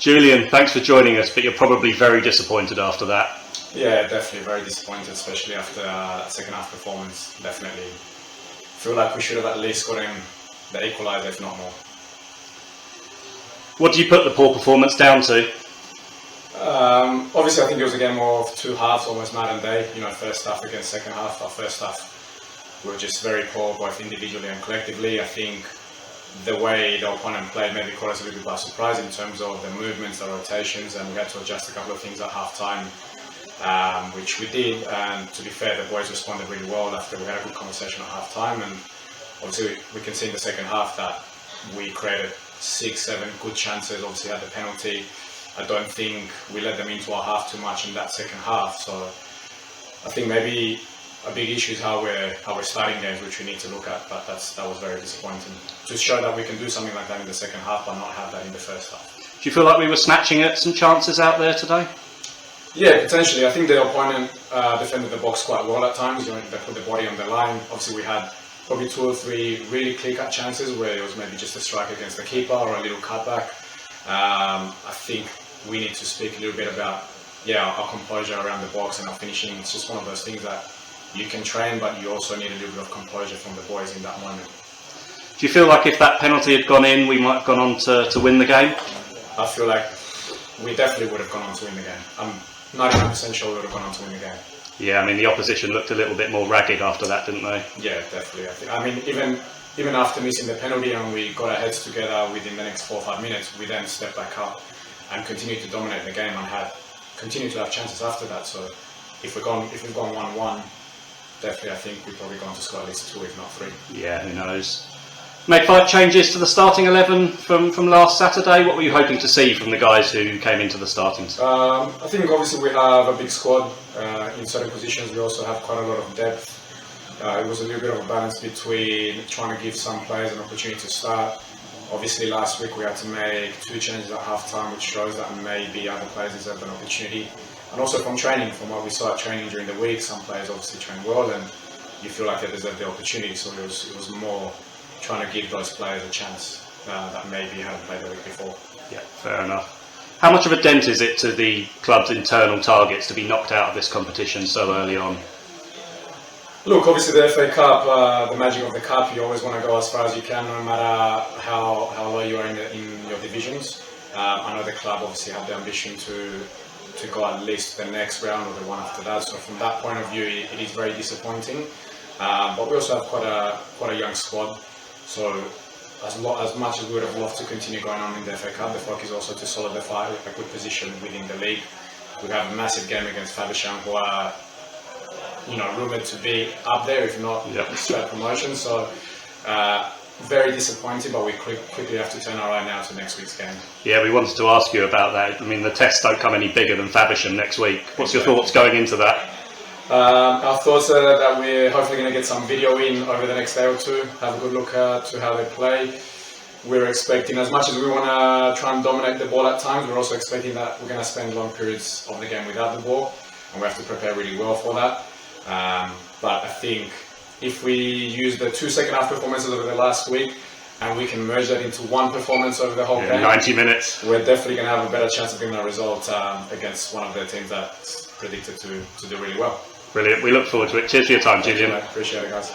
Julian, thanks for joining us, but you're probably very disappointed after that. Yeah, definitely very disappointed, especially after second half performance. Definitely feel like we should have at least got in the equaliser, if not more. What do you put the poor performance down to? Obviously, I think it was a game of two halves, almost night and day. First half against second half. Our first half, we were just very poor, both individually and collectively. I think the way the opponent played maybe caught us a little bit by surprise in terms of the movements, the rotations, and we had to adjust a couple of things at half time, which we did. And to be fair, the boys responded really well after we had a good conversation at half time. And obviously, we can see in the second half that we created 6-7 good chances. Obviously, had the penalty. I don't think we let them into our half too much in that second half. So I think maybe a big issue is how we're starting games, which we need to look at. But that was very disappointing. To show that we can do something like that in the second half, but not have that in the first half. Do you feel like we were snatching at some chances out there today? Yeah, potentially. I think the opponent defended the box quite well at times. They put the body on the line. Obviously, we had probably 2 or 3 really clear-cut chances where it was maybe just a strike against the keeper or a little cutback. I think we need to speak a little bit about our composure around the box and our finishing. It's just one of those things that you can train, but you also need a little bit of composure from the boys in that moment. Do you feel like if that penalty had gone in, we might have gone on to win the game? I feel like we definitely would have gone on to win the game. I'm 99% sure we would have gone on to win the game. Yeah, I mean, the opposition looked a little bit more ragged after that, didn't they? Yeah, definitely. I mean, even after missing the penalty and we got our heads together within the next 4 or 5 minutes, we then stepped back up and continued to dominate the game and continued to have chances after that. So if we've gone 1-1, definitely I think we've probably gone to score at least 2, if not 3. Yeah, who knows. Made 5 changes to the starting 11 from last Saturday. What were you hoping to see from the guys who came into the starting team? I think obviously we have a big squad in certain positions. We also have quite a lot of depth. It was a little bit of a balance between trying to give some players an opportunity to start. Obviously last week we had to make 2 changes at half time, which shows that maybe other players deserve an opportunity. And also from training, from what we saw at training during the week, some players obviously trained well and you feel like they deserve the opportunity. So it was more trying to give those players a chance that maybe hadn't played the week before. Yeah, fair enough. How much of a dent is it to the club's internal targets to be knocked out of this competition so early on? Look, obviously the FA Cup, the magic of the Cup, you always want to go as far as you can, no matter how low you are in your divisions. I know the club obviously have the ambition to go at least the next round or the one after that. So from that point of view, it is very disappointing. But we also have quite a young squad. So as much as we would have loved to continue going on in the FA Cup, the focus is also to solidify a good position within the league. We have a massive game against Faversham, who are rumoured to be up there, if not straight promotion. So very disappointing, but we quickly have to turn our eye now to next week's game. Yeah, we wanted to ask you about that. I mean, the tests don't come any bigger than Faversham next week. What's your thoughts going into that? Our thoughts are that we're hopefully going to get some video in over the next day or 2, have a good look to how they play. We're expecting, as much as we want to try and dominate the ball at times, we're also expecting that we're going to spend long periods of the game without the ball, and we have to prepare really well for that. But I think if we use the 2 second half performances over the last week and we can merge that into one performance over the whole game, 90 minutes, we're definitely going to have a better chance of getting a result against one of the teams that's predicted to do really well. Brilliant. We look forward to it. Cheers for your time, Julian. Appreciate it, guys.